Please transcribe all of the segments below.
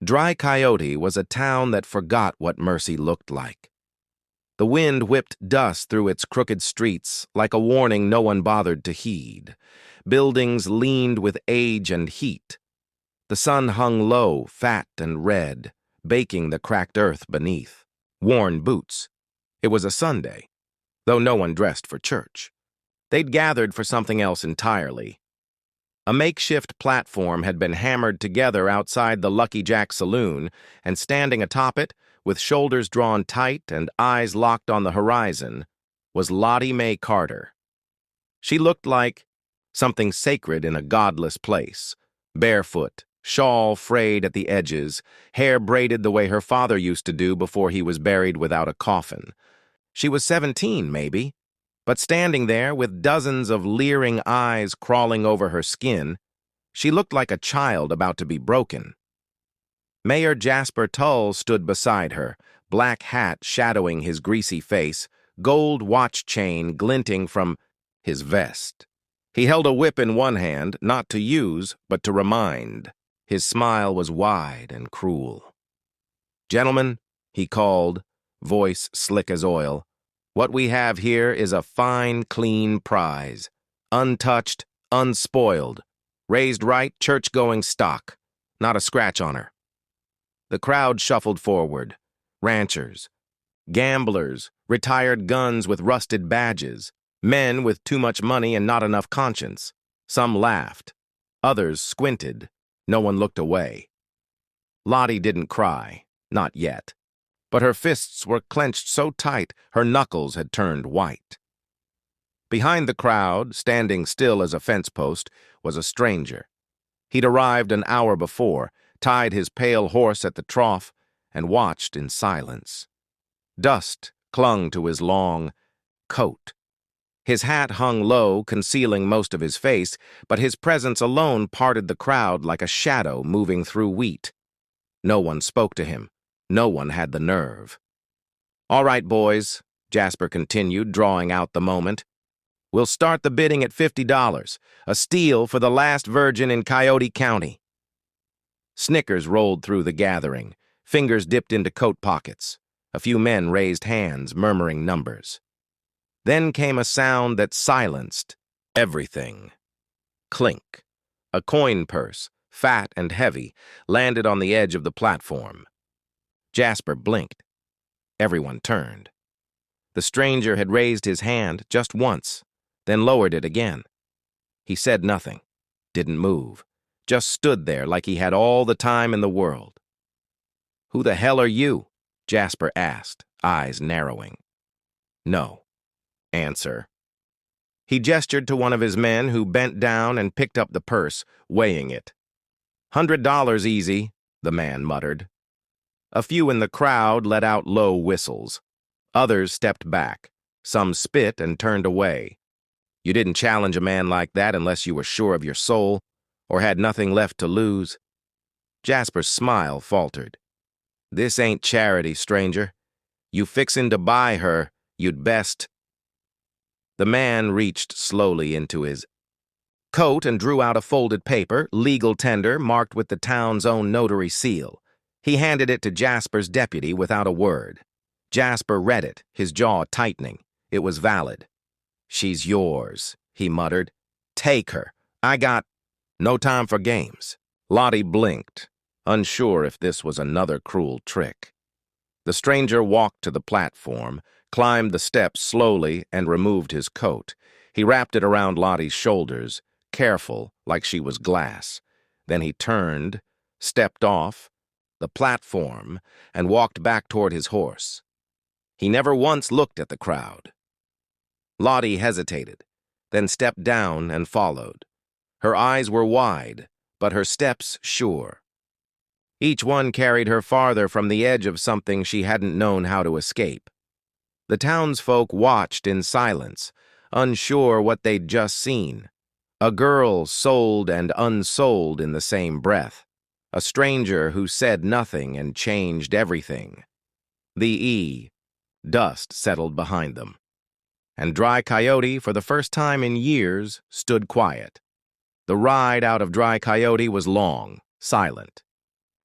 Dry Coyote was a town that forgot what mercy looked like. The wind whipped dust through its crooked streets like a warning no one bothered to heed. Buildings leaned with age and heat. The sun hung low, fat and red, baking the cracked earth beneath. Worn boots. It was a Sunday, though no one dressed for church. They'd gathered for something else entirely. A makeshift platform had been hammered together outside the Lucky Jack saloon, and standing atop it, with shoulders drawn tight and eyes locked on the horizon, was Lottie Mae Carter. She looked like something sacred in a godless place, barefoot, shawl frayed at the edges, hair braided the way her father used to do before he was buried without a coffin. She was 17, maybe, but standing there with dozens of leering eyes crawling over her skin, she looked like a child about to be broken. Mayor Jasper Tull stood beside her, black hat shadowing his greasy face, gold watch chain glinting from his vest. He held a whip in one hand, not to use, but to remind. His smile was wide and cruel. "Gentlemen," he called, voice slick as oil, "what we have here is a fine, clean prize. Untouched, unspoiled, raised right, church-going stock. Not a scratch on her." The crowd shuffled forward. Ranchers, gamblers, retired guns with rusted badges, men with too much money and not enough conscience. Some laughed. Others squinted. No one looked away. Lottie didn't cry, not yet, but her fists were clenched so tight her knuckles had turned white. Behind the crowd, standing still as a fence post, was a stranger. He'd arrived an hour before, tied his pale horse at the trough, and watched in silence. Dust clung to his long coat. His hat hung low, concealing most of his face, but his presence alone parted the crowd like a shadow moving through wheat. No one spoke to him. No one had the nerve. "All right, boys," Jasper continued, drawing out the moment. "We'll start the bidding at $50, a steal for the last virgin in Coyote County." Snickers rolled through the gathering, fingers dipped into coat pockets. A few men raised hands, murmuring numbers. Then came a sound that silenced everything. Clink. A coin purse, fat and heavy, landed on the edge of the platform. Jasper blinked. Everyone turned. The stranger had raised his hand just once, then lowered it again. He said nothing, didn't move, just stood there like he had all the time in the world. "Who the hell are you?" Jasper asked, eyes narrowing. "No. Answer." He gestured to one of his men who bent down and picked up the purse, weighing it. $100 easy, the man muttered. A few in the crowd let out low whistles. Others stepped back. Some spit and turned away. You didn't challenge a man like that unless you were sure of your soul or had nothing left to lose. Jasper's smile faltered. "This ain't charity, stranger. You fixin' to buy her, you'd best—" The man reached slowly into his coat and drew out a folded paper, legal tender, marked with the town's own notary seal. He handed it to Jasper's deputy without a word. Jasper read it, his jaw tightening. It was valid. "She's yours," he muttered. "Take her. I got no time for games." Lottie blinked, unsure if this was another cruel trick. The stranger walked to the platform, climbed the steps slowly, and removed his coat. He wrapped it around Lottie's shoulders, careful, like she was glass. Then he turned, stepped off the platform, and walked back toward his horse. He never once looked at the crowd. Lottie hesitated, then stepped down and followed. Her eyes were wide, but her steps sure. Each one carried her farther from the edge of something she hadn't known how to escape. The townsfolk watched in silence, unsure what they'd just seen. A girl sold and unsold in the same breath. A stranger who said nothing and changed everything. Dust settled behind them. And Dry Coyote, for the first time in years, stood quiet. The ride out of Dry Coyote was long, silent.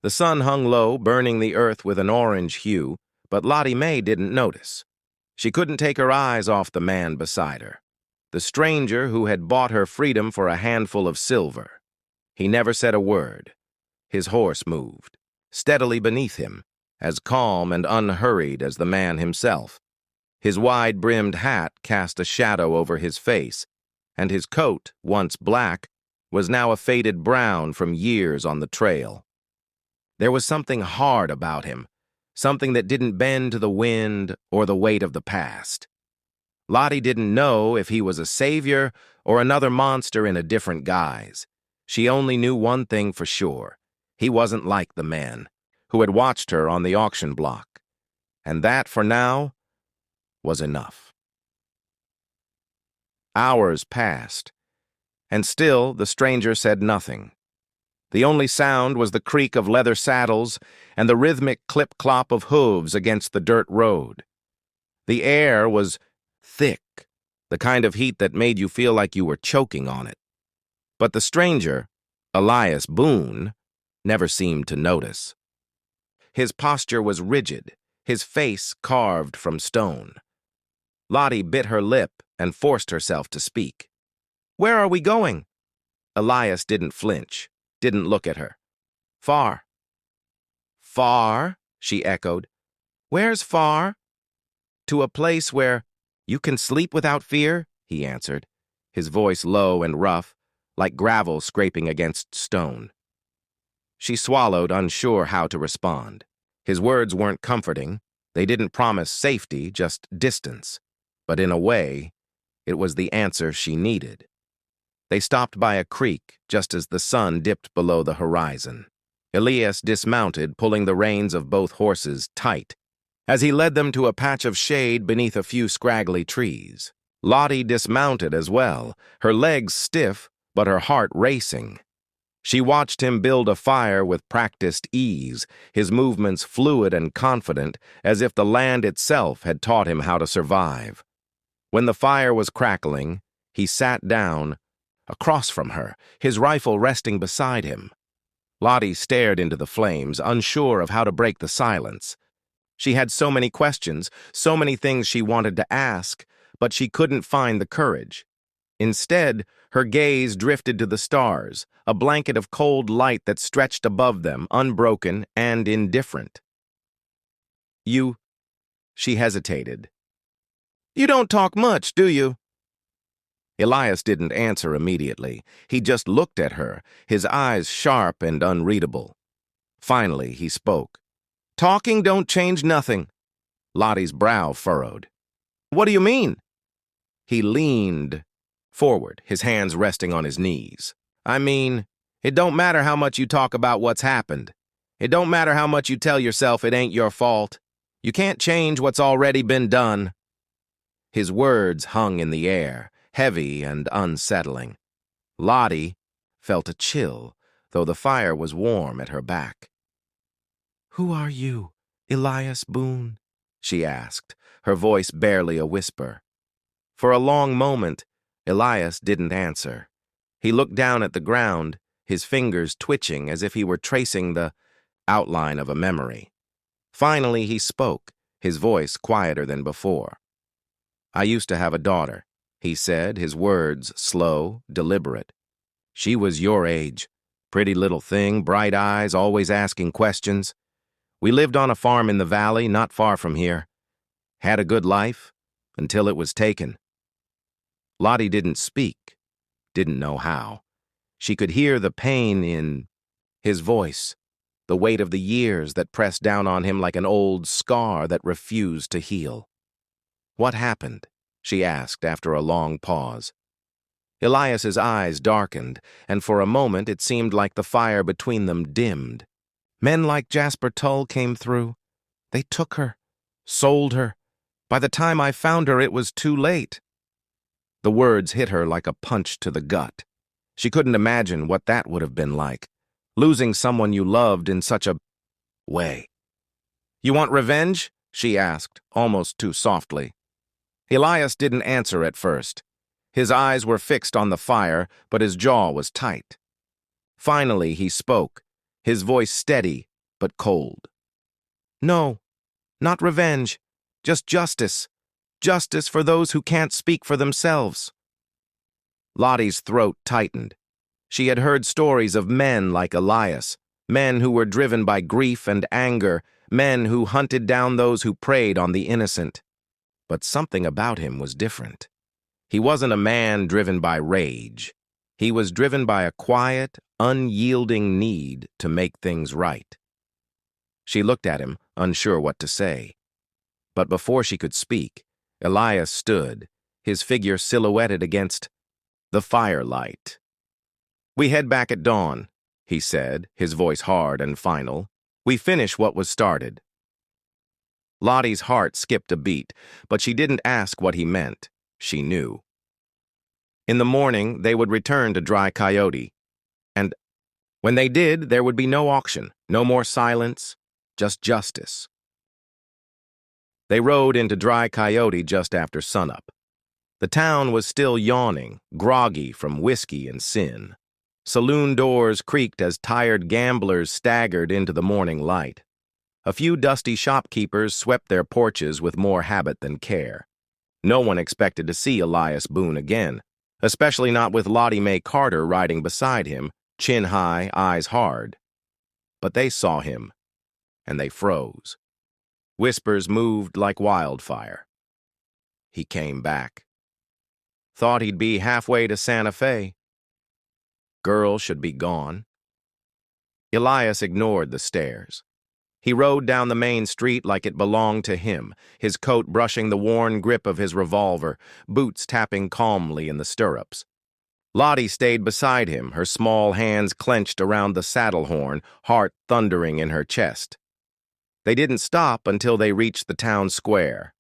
The sun hung low, burning the earth with an orange hue, but Lottie Mae didn't notice. She couldn't take her eyes off the man beside her, the stranger who had bought her freedom for a handful of silver. He never said a word. His horse moved, steadily beneath him, as calm and unhurried as the man himself. His wide-brimmed hat cast a shadow over his face, and his coat, once black, was now a faded brown from years on the trail. There was something hard about him, something that didn't bend to the wind or the weight of the past. Lottie didn't know if he was a savior or another monster in a different guise. She only knew one thing for sure. He wasn't like the man who had watched her on the auction block. And that, for now, was enough. Hours passed, and still the stranger said nothing. The only sound was the creak of leather saddles and the rhythmic clip-clop of hooves against the dirt road. The air was thick, the kind of heat that made you feel like you were choking on it. But the stranger, Elias Boone, never seemed to notice. His posture was rigid, his face carved from stone. Lottie bit her lip and forced herself to speak. "Where are we going?" Elias didn't flinch, didn't look at her. "Far." "Far?" she echoed. "Where's far?" "To a place where you can sleep without fear," he answered, his voice low and rough, like gravel scraping against stone. She swallowed, unsure how to respond. His words weren't comforting. They didn't promise safety, just distance. But in a way, it was the answer she needed. They stopped by a creek just as the sun dipped below the horizon. Elias dismounted, pulling the reins of both horses tight, as he led them to a patch of shade beneath a few scraggly trees. Lottie dismounted as well, her legs stiff, but her heart racing. She watched him build a fire with practiced ease, his movements fluid and confident, as if the land itself had taught him how to survive. When the fire was crackling, he sat down, across from her, his rifle resting beside him. Lottie stared into the flames, unsure of how to break the silence. She had so many questions, so many things she wanted to ask, but she couldn't find the courage. Instead, her gaze drifted to the stars, a blanket of cold light that stretched above them, unbroken and indifferent. "You..." She hesitated. "You don't talk much, do you?" Elias didn't answer immediately. He just looked at her, his eyes sharp and unreadable. Finally, he spoke. "Talking don't change nothing." Lottie's brow furrowed. "What do you mean?" He leaned forward, his hands resting on his knees. "I mean, it don't matter how much you talk about what's happened. It don't matter how much you tell yourself it ain't your fault. You can't change what's already been done." His words hung in the air, heavy and unsettling. Lottie felt a chill, though the fire was warm at her back. "Who are you, Elias Boone?" she asked, her voice barely a whisper. For a long moment, Elias didn't answer. He looked down at the ground, his fingers twitching as if he were tracing the outline of a memory. Finally, he spoke, his voice quieter than before. "I used to have a daughter," he said, his words slow, deliberate. "She was your age. Pretty little thing, bright eyes, always asking questions. We lived on a farm in the valley, not far from here. Had a good life, until it was taken." Lottie didn't speak, didn't know how. She could hear the pain in his voice, the weight of the years that pressed down on him like an old scar that refused to heal. "What happened?" she asked after a long pause. Elias's eyes darkened, and for a moment it seemed like the fire between them dimmed. "Men like Jasper Tull came through. They took her, sold her. By the time I found her, it was too late." The words hit her like a punch to the gut. She couldn't imagine what that would have been like, losing someone you loved in such a way. "You want revenge?" she asked, almost too softly. Elias didn't answer at first. His eyes were fixed on the fire, but his jaw was tight. Finally, he spoke, his voice steady, but cold. No, not revenge, just justice. Justice for those who can't speak for themselves. Lottie's throat tightened. She had heard stories of men like Elias, men who were driven by grief and anger, men who hunted down those who preyed on the innocent. But something about him was different. He wasn't a man driven by rage. He was driven by a quiet, unyielding need to make things right. She looked at him, unsure what to say. But before she could speak, Elias stood, his figure silhouetted against the firelight. "We head back at dawn," he said, his voice hard and final. "We finish what was started." Lottie's heart skipped a beat, but she didn't ask what he meant. She knew. In the morning, they would return to Dry Coyote. And when they did, there would be no auction, no more silence, just justice. They rode into Dry Coyote just after sunup. The town was still yawning, groggy from whiskey and sin. Saloon doors creaked as tired gamblers staggered into the morning light. A few dusty shopkeepers swept their porches with more habit than care. No one expected to see Elias Boone again, especially not with Lottie Mae Carter riding beside him, chin high, eyes hard. But they saw him, and they froze. Whispers moved like wildfire. He came back. Thought he'd be halfway to Santa Fe. Girl should be gone. Elias ignored the stares. He rode down the main street like it belonged to him, his coat brushing the worn grip of his revolver, boots tapping calmly in the stirrups. Lottie stayed beside him, her small hands clenched around the saddle horn, heart thundering in her chest. They didn't stop until they reached the town square.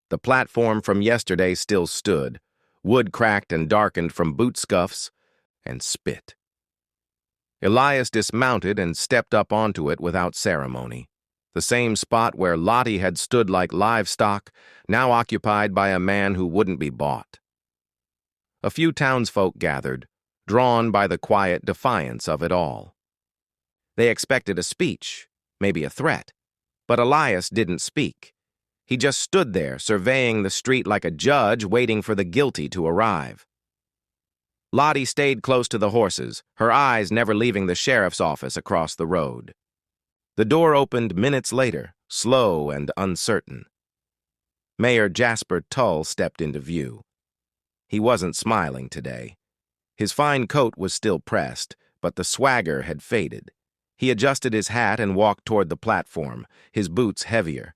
The platform from yesterday still stood, wood cracked and darkened from boot scuffs and spit. Elias dismounted and stepped up onto it without ceremony. The same spot where Lottie had stood like livestock, now occupied by a man who wouldn't be bought. A few townsfolk gathered, drawn by the quiet defiance of it all. They expected a speech, maybe a threat, but Elias didn't speak. He just stood there, surveying the street like a judge waiting for the guilty to arrive. Lottie stayed close to the horses, her eyes never leaving the sheriff's office across the road. The door opened minutes later, slow and uncertain. Mayor Jasper Tull stepped into view. He wasn't smiling today. His fine coat was still pressed, but the swagger had faded. He adjusted his hat and walked toward the platform, his boots heavier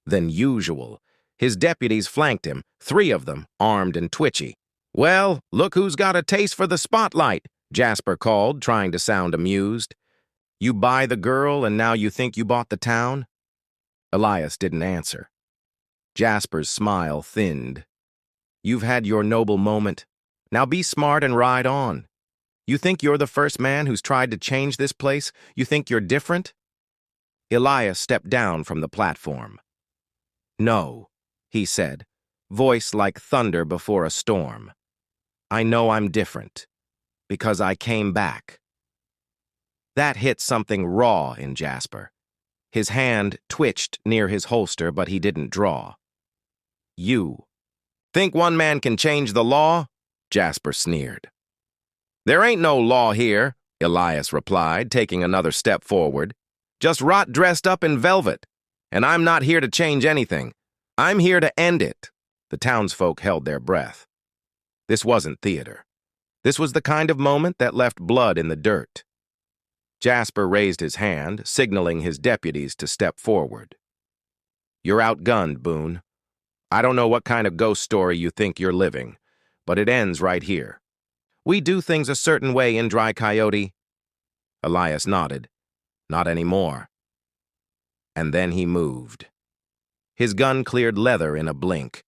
than usual. His deputies flanked him, 3 of them, armed and twitchy. "Well, look who's got a taste for the spotlight," Jasper called, trying to sound amused. "You buy the girl and now you think you bought the town?" Elias didn't answer. Jasper's smile thinned. "You've had your noble moment. Now be smart and ride on. You think you're the first man who's tried to change this place? You think you're different?" Elias stepped down from the platform. "No," he said, voice like thunder before a storm. "I know I'm different, because I came back." That hit something raw in Jasper. His hand twitched near his holster, but he didn't draw. "You think one man can change the law?" Jasper sneered. "There ain't no law here," Elias replied, taking another step forward. "Just rot dressed up in velvet. And I'm not here to change anything. I'm here to end it." The townsfolk held their breath. This wasn't theater. This was the kind of moment that left blood in the dirt. Jasper raised his hand, signaling his deputies to step forward. "You're outgunned, Boone. I don't know what kind of ghost story you think you're living, but it ends right here. We do things a certain way in Dry Coyote." Elias nodded. "Not anymore." And then he moved. His gun cleared leather in a blink.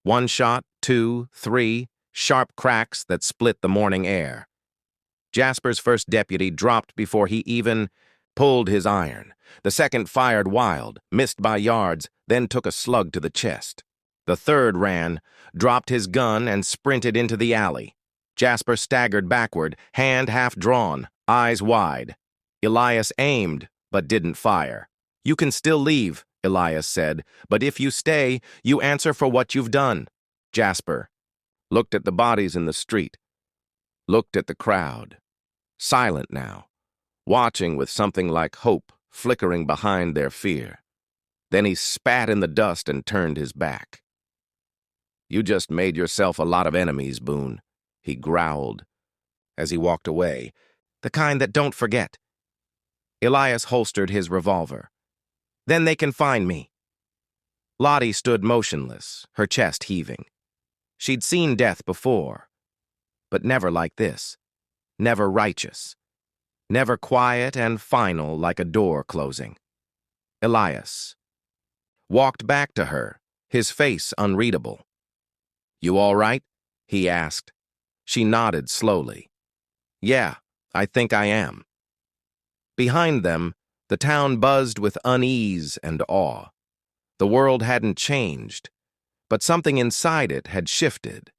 1 shot, 2, 3, sharp cracks that split the morning air. Jasper's first deputy dropped before he even pulled his iron. The second fired wild, missed by yards, then took a slug to the chest. The third ran, dropped his gun, and sprinted into the alley. Jasper staggered backward, hand half drawn, eyes wide. Elias aimed, but didn't fire. "You can still leave," Elias said, "but if you stay, you answer for what you've done." Jasper looked at the bodies in the street, looked at the crowd, silent now, watching with something like hope flickering behind their fear. Then he spat in the dust and turned his back. "You just made yourself a lot of enemies, Boone," he growled as he walked away. "The kind that don't forget." Elias holstered his revolver. "Then they can find me." Lottie stood motionless, her chest heaving. She'd seen death before, but never like this. Never righteous. Never quiet and final like a door closing. Elias walked back to her, his face unreadable. "You all right?" he asked. She nodded slowly. "Yeah, I think I am." Behind them, the town buzzed with unease and awe. The world hadn't changed, but something inside it had shifted.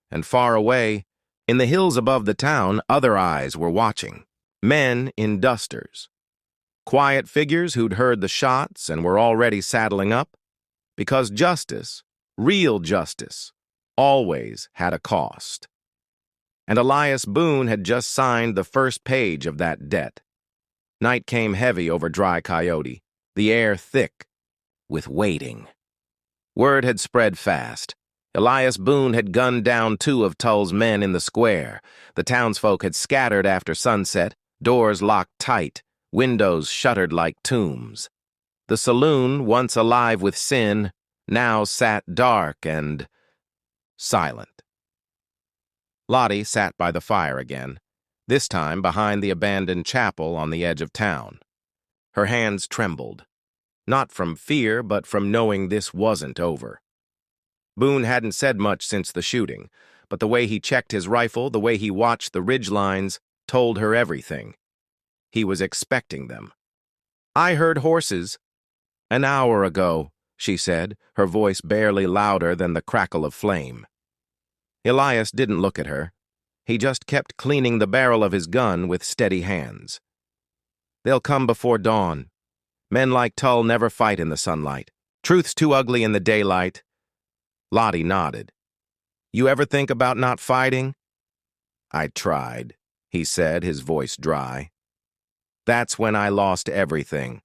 And far away, in the hills above the town, other eyes were watching. Men in dusters. Quiet figures who'd heard the shots and were already saddling up. Because justice, real justice, always had a cost. And Elias Boone had just signed the first page of that debt. Night came heavy over Dry Coyote, the air thick with waiting. Word had spread fast. Elias Boone had gunned down 2 of Tull's men in the square. The townsfolk had scattered after sunset, doors locked tight, windows shuttered like tombs. The saloon, once alive with sin, now sat dark and silent. Lottie sat by the fire again, this time behind the abandoned chapel on the edge of town. Her hands trembled, not from fear, but from knowing this wasn't over. Boone hadn't said much since the shooting, but the way he checked his rifle, the way he watched the ridgelines, told her everything. He was expecting them. "I heard horses." "An hour ago," she said, her voice barely louder than the crackle of flame. Elias didn't look at her. He just kept cleaning the barrel of his gun with steady hands. "They'll come before dawn. Men like Tull never fight in the sunlight. Truth's too ugly in the daylight." Lottie nodded. "You ever think about not fighting?" "I tried," he said, his voice dry. "That's when I lost everything."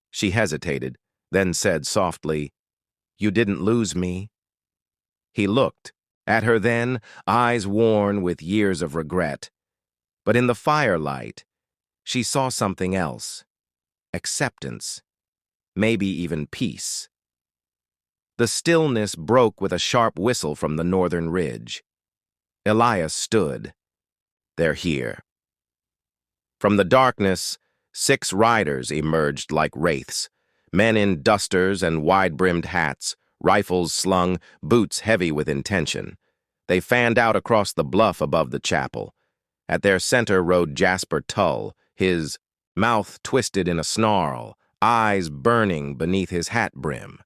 She hesitated, then said softly, "You didn't lose me." He looked at her then, eyes worn with years of regret. But in the firelight, she saw something else. Acceptance. Maybe even peace. The stillness broke with a sharp whistle from the northern ridge. Elias stood. "They're here." From the darkness, 6 riders emerged like wraiths, men in dusters and wide-brimmed hats, rifles slung, boots heavy with intention. They fanned out across the bluff above the chapel. At their center rode Jasper Tull, his mouth twisted in a snarl, eyes burning beneath his hat brim.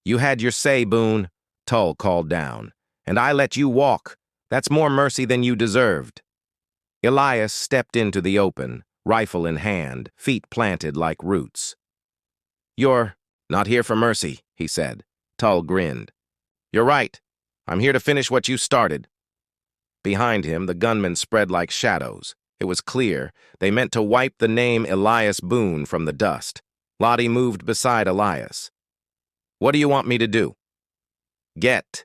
"You had your say, Boone," Tull called down, "and I let you walk. That's more mercy than you deserved." Elias stepped into the open, rifle in hand, feet planted like roots. "You're not here for mercy," he said. Tull grinned. "You're right. I'm here to finish what you started." Behind him, the gunmen spread like shadows. It was clear they meant to wipe the name Elias Boone from the dust. Lottie moved beside Elias. "What do you want me to do?" "Get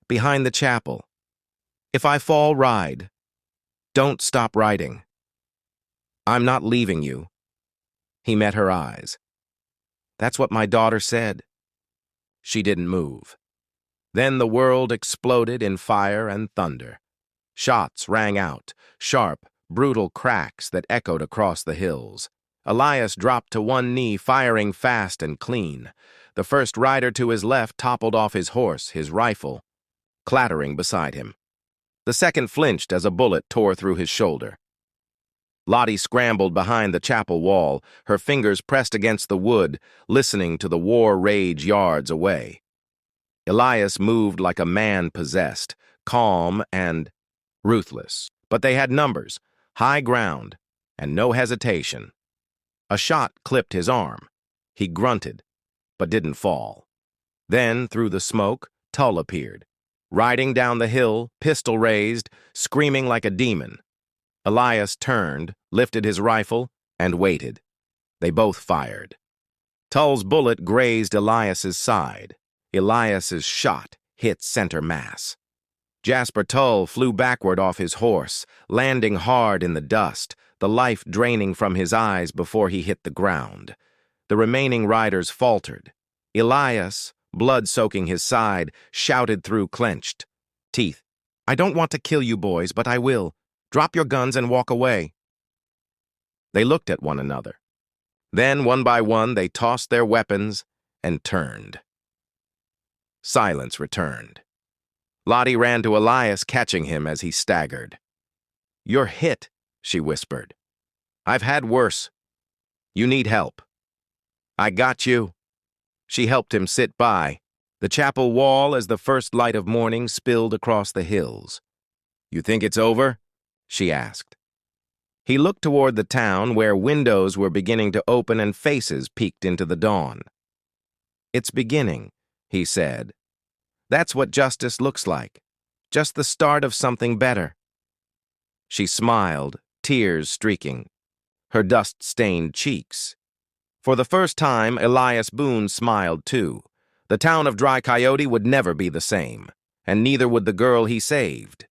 behind the chapel. If I fall, ride. Don't stop riding. I'm not leaving you." He met her eyes. "That's what my daughter said." She didn't move. Then the world exploded in fire and thunder. Shots rang out, sharp, brutal cracks that echoed across the hills. Elias dropped to one knee, firing fast and clean. The first rider to his left toppled off his horse, his rifle clattering beside him. The second flinched as a bullet tore through his shoulder. Lottie scrambled behind the chapel wall, her fingers pressed against the wood, listening to the war rage yards away. Elias moved like a man possessed, calm and ruthless. But they had numbers, high ground, and no hesitation. A shot clipped his arm. He grunted, but didn't fall. Then, through the smoke, Tull appeared, riding down the hill, pistol raised, screaming like a demon. Elias turned, lifted his rifle, and waited. They both fired. Tull's bullet grazed Elias's side. Elias's shot hit center mass. Jasper Tull flew backward off his horse, landing hard in the dust, the life draining from his eyes before he hit the ground. The remaining riders faltered. Elias, blood soaking his side, shouted through clenched teeth, "I don't want to kill you boys, but I will. Drop your guns and walk away." They looked at one another. Then, one by one, they tossed their weapons and turned. Silence returned. Lottie ran to Elias, catching him as he staggered. "You're hit," she whispered. "I've had worse. You need help." "I got you." She helped him sit by the chapel wall as the first light of morning spilled across the hills. "You think it's over?" she asked. He looked toward the town where windows were beginning to open and faces peeked into the dawn. "It's beginning," he said. "That's what justice looks like. Just the start of something better." She smiled, tears streaking her dust-stained cheeks. For the first time, Elias Boone smiled too. The town of Dry Coyote would never be the same, and neither would the girl he saved.